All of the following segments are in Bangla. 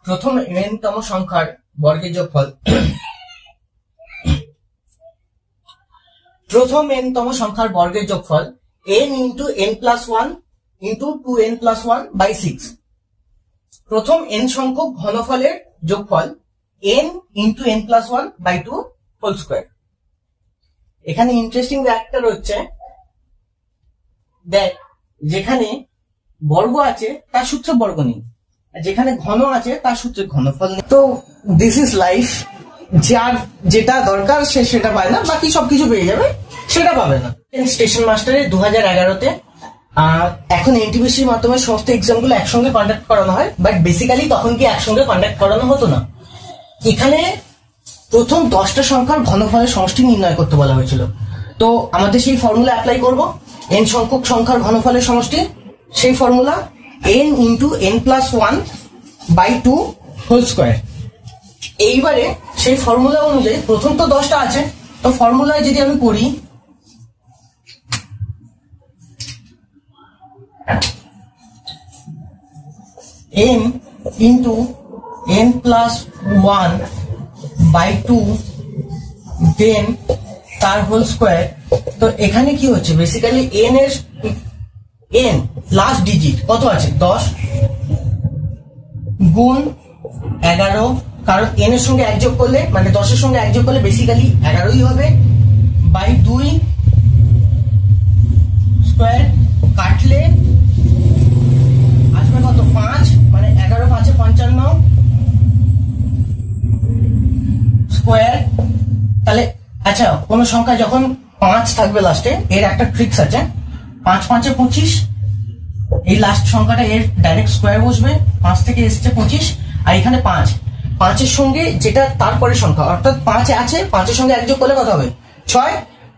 প্রথম n-তম সংখ্যার বর্গের যোগফল প্রথম n-তম সংখ্যার বর্গের যোগফল n into n+1 into 2n+1 by 6। প্রথম n সংখ্যক ঘনফলের যোগফল n into n+1 by 2 whole square. এখানে ইন্টারেস্টিং ফ্যাক্টর হচ্ছে দেখ, যেখানে বর্গ আছে তার সূত্রে বর্গ নেই, যেখানে ঘন আছে তার সূত্রে ঘনফল নেই। তো দিস ইজ লাইফ, যার যেটা দরকার সে সেটা পায় না, বাকি সবকিছু পেয়ে যাবে, সেটা পাবে না। স্টেশন মাস্টারে 2011-তে এখন এনটিপিসির মাধ্যমে সমস্ত এক্সাম গুলো একসঙ্গে কন্ডাক্ট করানো হয়, বাট বেসিক্যালি তখন কি একসঙ্গে কন্ডাক্ট করানো হতো না। এখানে প্রথম 10টা সংখ্যার ঘনফলের সমষ্টি নির্ণয় করতে বলা হয়েছিল। তো আমাদের সেই ফর্মুলা অ্যাপ্লাই করব, n সংখ্যক সংখ্যার ঘনফলের সমষ্টি, সেই formula n into n+1 by 2 whole square. এইবারে সেই ফর্মুলা অনুযায়ী প্রথম তো 10টা আছে, তো ফর্মুলায় যদি আমি করি n ইন্টু n+1 বাই 2 দেন তার হোল স্কোয়ার। তো এখানে কি হচ্ছে, বেসিক্যালি n এর n লাস্ট ডিজিট কত আছে 10 গুণ 11, কারণ n এর সঙ্গে এক যোগ করলে মানে 10 এর সঙ্গে এক যোগ করলে বেসিক্যালি 11ই হবে, বাই 2 স্কোয়ার, কাটলে আসবে কত 5, মানে 11 5 55 স্কোয়ার। তাহলে আচ্ছা, কোন সংখ্যা যখন 5 থাকবে লাস্টে, এর একটা ট্রিক্স আছে, 5 5 25, এই লাস্ট সংখ্যাটা এর ডাইরেক্ট স্কোয়ার বসবে, 5 থেকে এসছে 25, আর এখানে 5 এর সঙ্গে যেটা তারপরে সংখ্যা, অর্থাৎ 5 আছে, 5 এর সঙ্গে এক যোগ করলে কত হবে 6,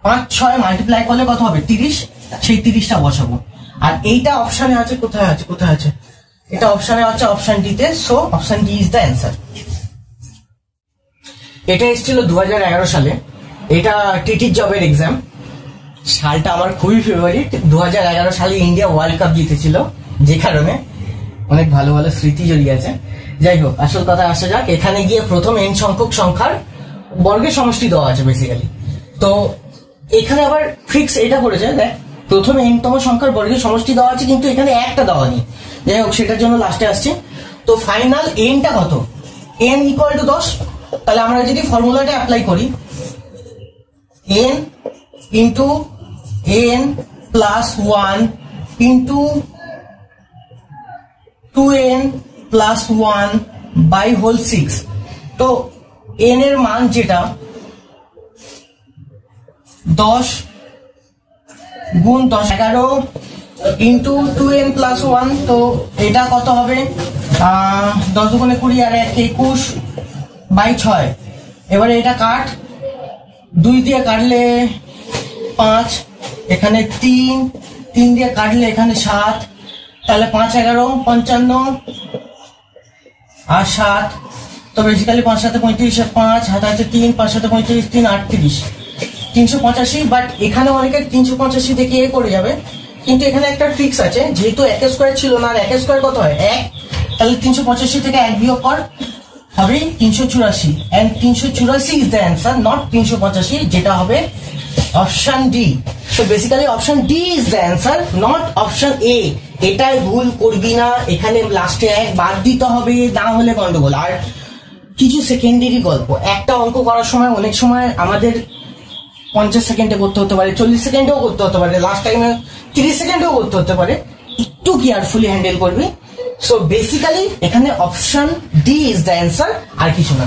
5 6 মাল্টিপ্লাই করলে কত হবে 30, সেই 30টা বসাবো। আর এইটা অপশনে আছে, কোথায় আছে এটা অপশনে আছে, অপশন ডি তে। So option D is the answer. এটা এসেছিল 2011 সালে, এটা টিটির জবের এক্সাম। সালটা আমার খুবই ফেভারিট, 2011 সালে ইন্ডিয়া ওয়ার্ল্ড কাপ জিতেছিল, যে কারণে অনেক ভালো ভালো স্মৃতি জড়িয়ে আছে। যাই হোক, আসল কথা আসা যাক। এখানে গিয়ে প্রথম n সংখ্যক সংখ্যার বর্গের সমষ্টি দেওয়া আছে বেসিক্যালি। তো এখানে আবার ট্রিক্স এটা করেছে, দেখ প্রথম n-তম সংখ্যার বর্গের সমষ্টি দেওয়া আছে, কিন্তু এখানে একটা দেওয়া নেই। যাই হোক, সেটার জন্য লাস্টে আসছে। তো ফাইনাল n-টা কত, n ইকুয়াল টু 10। তাহলে আমরা যদি ফর্মুলাটা অ্যাপ্লাই করি, n into n+1 into 2n+1 by whole 6। তো n এর মান যেটা 10 গুণ 10 11 ইন্টু 2n+1, তো এটা কত হবে 10 দুগুণে 20 আর 1 21 বাই 6। এবারে এটা কাট, 2 দিয়ে কাটলে 5, এখানে 3 দিয়ে কাটলে এখানে 7, তাহলে 5 11 55 আর 7। তো বেসিক্যালি 5 7 35, 5 হাতে আছে 3, 5 7 35 3 38 385। বাট এখানে অনেকের 385 থেকে এ করে যাবে, কিন্তু এখানে একটা ট্রিক্স আছে, যেহেতু 1 স্কোয়ার ছিল না, আর 1 স্কোয়ার কত হয় 1, তাহলে 385 থেকে 1 বিয়োগ কর, হবে 384, and 384 is the answer, not 385, যেটা হবে option D. So basically option D is the answer, not option A. এটাই ভুল করবি না, এখানে লাস্টে 1 বাদ দিতে হবে, না হলে গন্ডগোল। আর কিছু সেকেন্ডারি গল্প, একটা অঙ্ক করার সময় অনেক সময় আমাদের 50 সেকেন্ডে করতে হতে পারে, 40 সেকেন্ডেও করতে হতে পারে, লাস্ট টাইমে 30 সেকেন্ডেও করতে হতে পারে, একটু কেয়ারফুলি হ্যান্ডেল করবি। সো বেসিক্যালি এখানে option D is the answer, আর কিছু না।